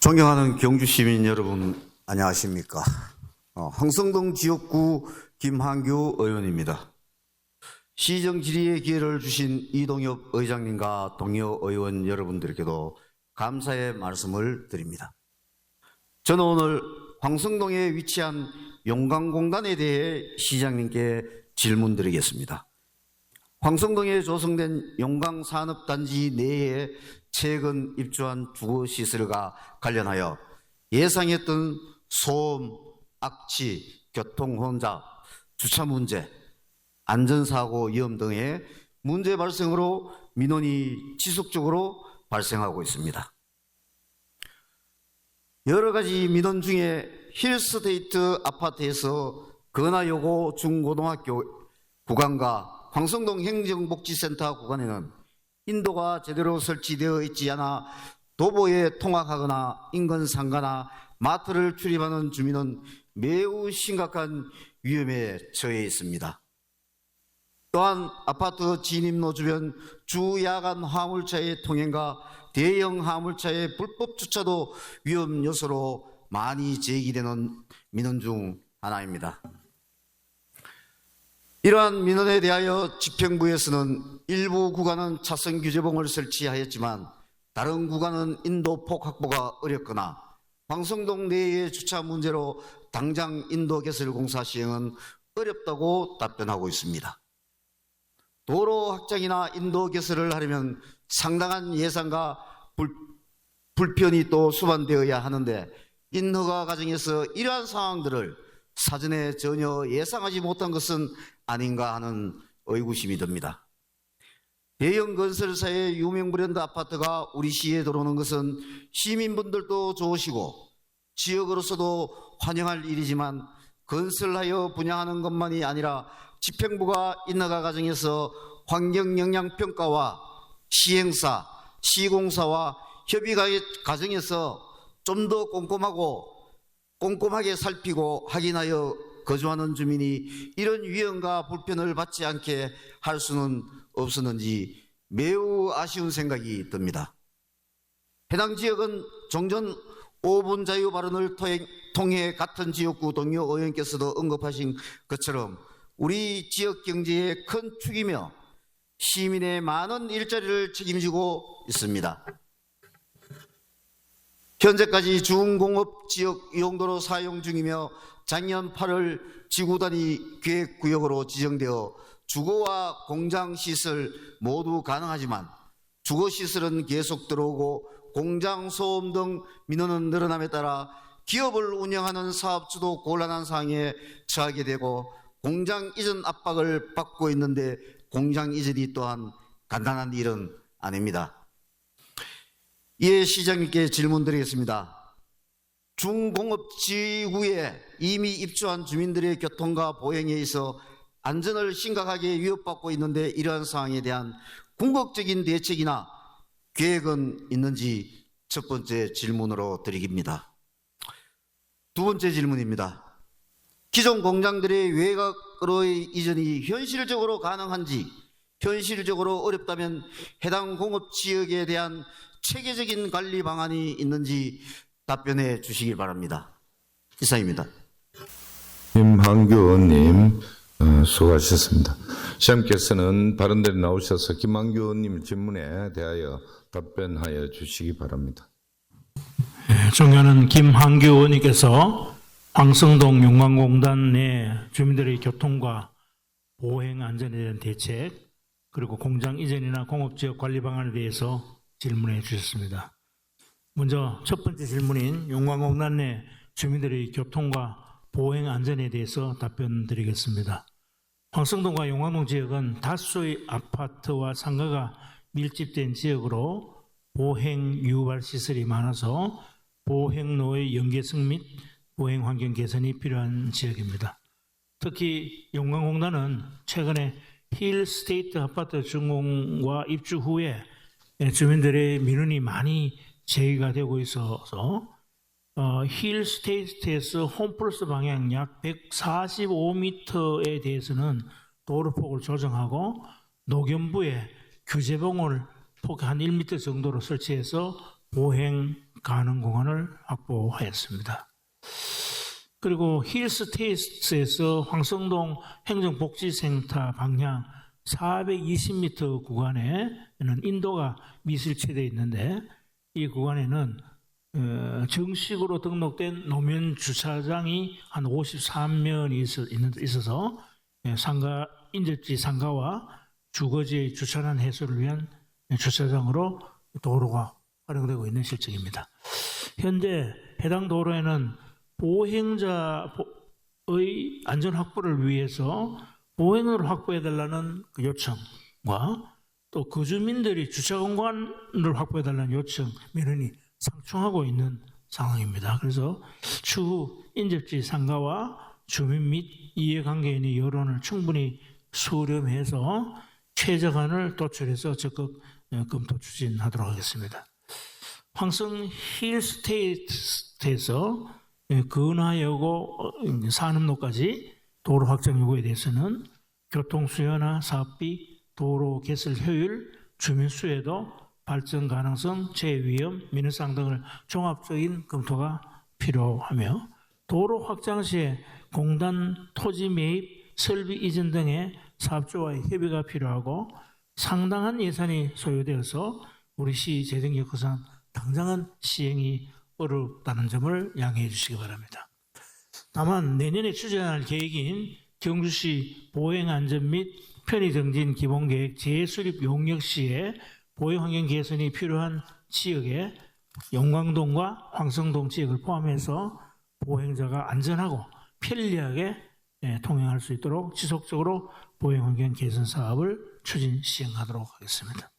존경하는 경주 시민 여러분, 안녕하십니까? 황성동 지역구 김한규 의원입니다. 시정 질의의 기회를 주신 이동엽 의장님과 동료 의원 여러분들께도 감사의 말씀을 드립니다. 저는 오늘 황성동에 위치한 용강공단에 대해 시장님께 질문드리겠습니다. 황성동에 조성된 용강산업단지 내에 최근 입주한 주거시설과 관련하여 예상했던 소음, 악취, 교통혼잡, 주차 문제, 안전사고 위험 등의 문제 발생으로 민원이 지속적으로 발생하고 있습니다. 여러 가지 민원 중에 힐스테이트 아파트에서 건하여고 중고등학교 구간과 황성동 행정복지센터 구간에는 인도가 제대로 설치되어 있지 않아 도보에 통학하거나 인근 상가나 마트를 출입하는 주민은 매우 심각한 위험에 처해 있습니다. 또한 아파트 진입로 주변 주야간 화물차의 통행과 대형 화물차의 불법 주차도 위험 요소로 많이 제기되는 민원 중 하나입니다. 이러한 민원에 대하여 집행부에서는 일부 구간은 차선 규제봉을 설치하였지만 다른 구간은 인도폭 확보가 어렵거나 황성동 내의 주차 문제로 당장 인도 개설 공사 시행은 어렵다고 답변하고 있습니다. 도로 확장이나 인도 개설을 하려면 상당한 예산과 불편이 또 수반되어야 하는데 인허가 과정에서 이러한 상황들을 사전에 전혀 예상하지 못한 것은 아닌가 하는 의구심이 듭니다. 대형 건설사의 유명 브랜드 아파트가 우리 시에 들어오는 것은 시민분들도 좋으시고 지역으로서도 환영할 일이지만 건설하여 분양하는 것만이 아니라 집행부가 인허가 과정에서 환경영향평가와 시행사, 시공사와 협의 과정에서 좀 더 꼼꼼하게 살피고 확인하여 거주하는 주민이 이런 위험과 불편을 받지 않게 할 수는 없었는지 매우 아쉬운 생각이 듭니다. 해당 지역은 종전 5분 자유 발언을 통해 같은 지역구 동료 의원께서도 언급하신 것처럼 우리 지역 경제의 큰 축이며 시민의 많은 일자리를 책임지고 있습니다. 현재까지 중공업 지역 용도로 사용 중이며 작년 8월 지구단위 계획구역으로 지정되어 주거와 공장시설 모두 가능하지만 주거시설은 계속 들어오고 공장소음 등 민원은 늘어남에 따라 기업을 운영하는 사업주도 곤란한 상황에 처하게 되고 공장 이전 압박을 받고 있는데 공장 이전이 또한 간단한 일은 아닙니다. 이에 시장님께 질문드리겠습니다. 중공업지구에 이미 입주한 주민들의 교통과 보행에 있어 안전을 심각하게 위협받고 있는데 이러한 상황에 대한 궁극적인 대책이나 계획은 있는지 첫 번째 질문으로 드립니다. 두 번째 질문입니다. 기존 공장들의 외곽으로의 이전이 현실적으로 가능한지, 현실적으로 어렵다면 해당 공업지역에 대한 체계적인 관리 방안이 있는지 답변해 주시길 바랍니다. 이상입니다. 김한규 의원님 수고하셨습니다. 시장님께서는 발언대로 나오셔서 김한규 의원님 질문에 대하여 답변하여 주시기 바랍니다. 존경하는 김한규 의원님께서 황성동 용강공단 내 주민들의 교통과 보행 안전에 대한 대책 그리고 공장 이전이나 공업지역 관리 방안에 대해서 질문해 주셨습니다. 먼저 첫 번째 질문인 용강공단 내 주민들의 교통과 보행 안전에 대해서 답변드리겠습니다. 황성동과 용강동 지역은 다수의 아파트와 상가가 밀집된 지역으로 보행 유발 시설이 많아서 보행로의 연계성 및 보행 환경 개선이 필요한 지역입니다. 특히 용강공단은 최근에 힐스테이트 아파트 준공과 입주 후에 주민들의 민원이 많이 제기가 되고 있어서 힐스테이트에서 홈플러스 방향 약 145m에 대해서는 도로폭을 조정하고 노견부에 규제봉을 폭 한 1m 정도로 설치해서 보행 가능 공간을 확보하였습니다. 그리고 힐스테이트에서 황성동 행정복지센터 방향 420m 구간에는 인도가 미술체되어 있는데 이 구간에는 정식으로 등록된 노면 주차장이 한 53면이 있어서 인접지 상가와 주거지의 주차난 해소를 위한 주차장으로 도로가 활용되고 있는 실정입니다. 현재 해당 도로에는 보행자의 안전 확보를 위해서 보행로를 확보해달라는 그 요청과 또 거주민들이 주차 공간을 확보해달라는 요청 민원이 상충하고 있는 상황입니다. 그래서 추후 인접지 상가와 주민 및 이해관계인의 여론을 충분히 수렴해서 최적안을 도출해서 적극 검토 추진하도록 하겠습니다. 황성 힐스테이트에서 근하여고 산업로까지 도로 확장 요구에 대해서는 교통 수요나 사업비, 도로 개설 효율, 주민 수혜도, 발전 가능성, 재위험, 민원사항 등을 종합적인 검토가 필요하며 도로 확장 시에 공단 토지 매입, 설비 이전 등의 사업주와의 협의가 필요하고 상당한 예산이 소요되어서 우리 시 재정 여건상 당장은 시행이 어렵다는 점을 양해해 주시기 바랍니다. 다만 내년에 추진할 계획인 경주시 보행안전 및 편의정진 기본계획 재수립 용역 시에 보행환경 개선이 필요한 지역에 영광동과 황성동 지역을 포함해서 보행자가 안전하고 편리하게 통행할 수 있도록 지속적으로 보행환경 개선 사업을 추진 시행하도록 하겠습니다.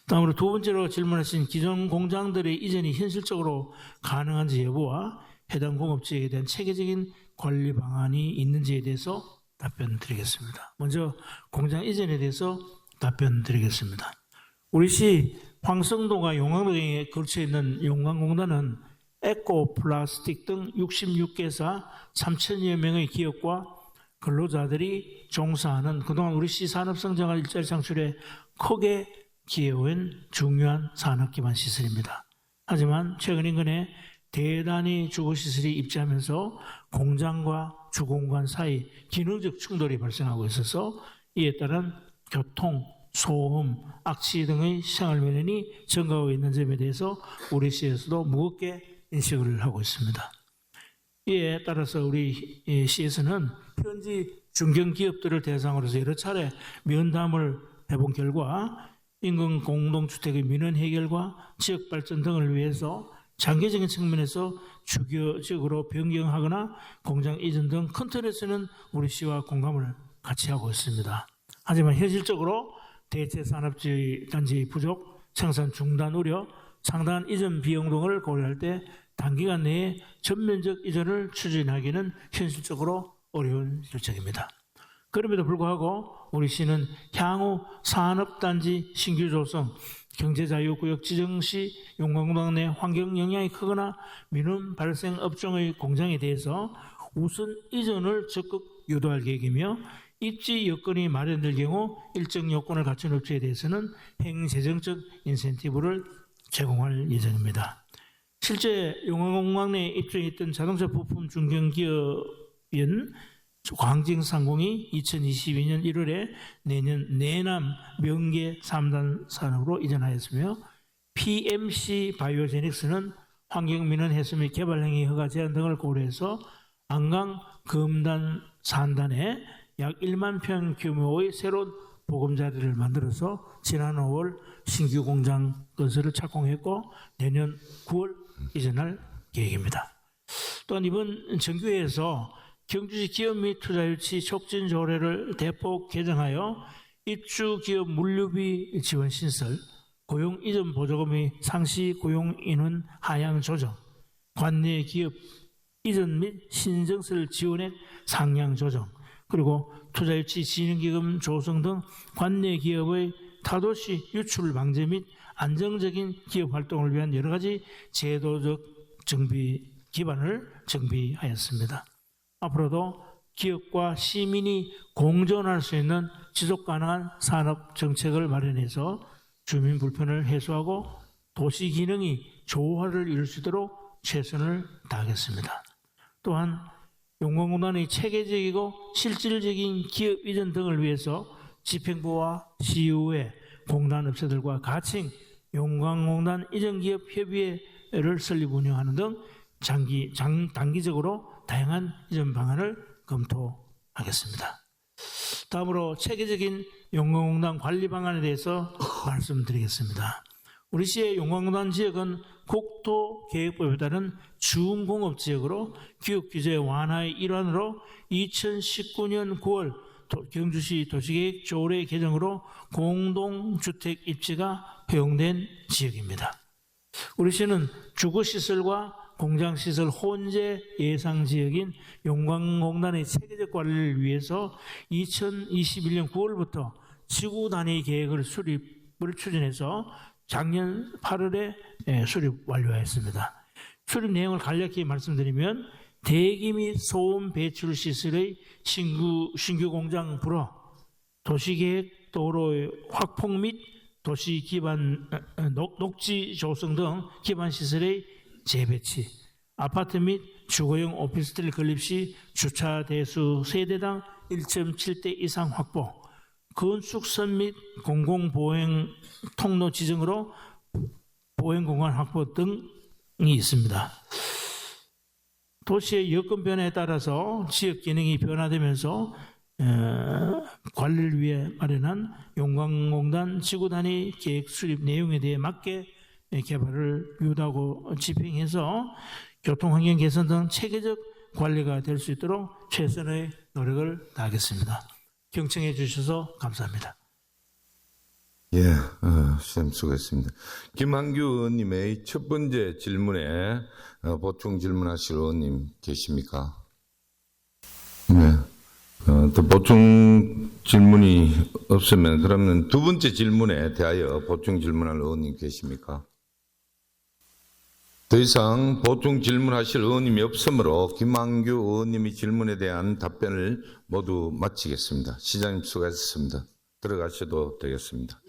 다음으로 두 번째로 질문하신 기존 공장들의 이전이 현실적으로 가능한지 여부와 해당 공업지역에 대한 체계적인 관리 방안이 있는지에 대해서 답변드리겠습니다. 먼저 공장 이전에 대해서 답변드리겠습니다. 우리 시 황성동과 용광동에 걸쳐 있는 용광공단은 에코플라스틱 등 66개사 3,000여 명의 기업과 근로자들이 종사하는 그동안 우리 시 산업성장과 일자리 창출에 크게 기여한 중요한 산업기반 시설입니다. 하지만 최근 인근에 대단히 주거시설이 입주하면서 공장과 주공간 사이 기능적 충돌이 발생하고 있어서 이에 따른 교통, 소음, 악취 등의 생활 면연이 증가하고 있는 점에 대해서 우리 시에서도 무겁게 인식을 하고 있습니다. 이에 따라서 우리 시에서는 현지 중견기업들을 대상으로 여러 차례 면담을 해본 결과 인근 공동주택의 민원 해결과 지역 발전 등을 위해서 장기적인 측면에서 주기적으로 변경하거나 공장 이전 등 큰 틀에서는 우리 시와 공감을 같이 하고 있습니다. 하지만 현실적으로 대체 산업단지의 부족, 생산 중단 우려, 상당한 이전 비용 등을 고려할 때 단기간 내에 전면적 이전을 추진하기는 현실적으로 어려운 실정입니다. 그럼에도 불구하고 우리 시는 향후 산업단지 신규 조성, 경제자유구역 지정 시 용광공단 내 환경 영향이 크거나 민원 발생 업종의 공장에 대해서 우선 이전을 적극 유도할 계획이며 입지 여건이 마련될 경우 일정 요건을 갖춘 업체에 대해서는 행재정적 인센티브를 제공할 예정입니다. 실제 용광공단 내에 입주했던 자동차 부품 중견기업인 광진상공이 2022년 1월에 내년 내남 명계 3단 산업으로 이전하였으며 PMC 바이오제닉스는 환경민원 해소 및 개발행위 허가 제한 등을 고려해서 안강 금단 산단에 약 1만 평 규모의 새로운 보금자리를 만들어서 지난 5월 신규 공장 건설을 착공했고 내년 9월 이전할 계획입니다. 또한 이번 정규회에서 경주시 기업 및 투자 유치 촉진 조례를 대폭 개정하여 입주 기업 물류비 지원 신설, 고용 이전 보조금의 상시 고용 인원 하향 조정, 관내 기업 이전 및 신정설 지원액 상향 조정, 그리고 투자 유치 진흥기금 조성 등 관내 기업의 타도시 유출 방제 및 안정적인 기업 활동을 위한 여러 가지 제도적 정비 기반을 정비하였습니다. 앞으로도 기업과 시민이 공존할 수 있는 지속 가능한 산업 정책을 마련해서 주민 불편을 해소하고 도시 기능이 조화를 이룰 수 있도록 최선을 다하겠습니다. 또한 용광공단의 체계적이고 실질적인 기업 이전 등을 위해서 집행부와 시의회, 공단 업체들과 가칭 용광공단 이전기업 협의회를 설립 운영하는 등 단기적으로 다양한 이전 방안을 검토하겠습니다. 다음으로 체계적인 용광공단 관리 방안에 대해서 말씀드리겠습니다. 우리 시의 용광공단 지역은 국토계획법에 따른 준공업지역으로 교육규제 완화의 일환으로 2019년 9월 경주시 도시계획 조례 개정으로 공동주택 입지가 허용된 지역입니다. 우리 시는 주거시설과 공장시설 혼재 예상지역인 용광공단의 체계적 관리를 위해서 2021년 9월부터 지구단위 계획을 수립을 추진해서 작년 8월에 수립 완료하였습니다. 수립 내용을 간략히 말씀드리면 대기 및 소음 배출 시설의 신규 공장 불허, 도시계획 도로의 확폭 및 도시 기반 녹지 조성 등 기반 시설의 재배치, 아파트 및 주거용 오피스텔 건립 시 주차 대수 세대당 1.7대 이상 확보, 건축선 및 공공보행 통로 지정으로 보행 공간 확보 등이 있습니다. 도시의 여건 변화에 따라서 지역 기능이 변화되면서 관리를 위해 마련한 용광공단 지구단위 계획 수립 내용에 대해 맞게 개발을 유도하고 집행해서 교통환경 개선 등 체계적 관리가 될 수 있도록 최선의 노력을 다하겠습니다. 경청해 주셔서 감사합니다. 예, 시험 수고했습니다. 김한규 의원님의 첫 번째 질문에 보충 질문하실 의원님 계십니까? 네. 또 보충 질문이 없으면 그러면 두 번째 질문에 대하여 보충 질문할 의원님 계십니까? 더 이상 보충 질문하실 의원님이 없으므로 김한규 의원님의 질문에 대한 답변을 모두 마치겠습니다. 시장님 수고하셨습니다. 들어가셔도 되겠습니다.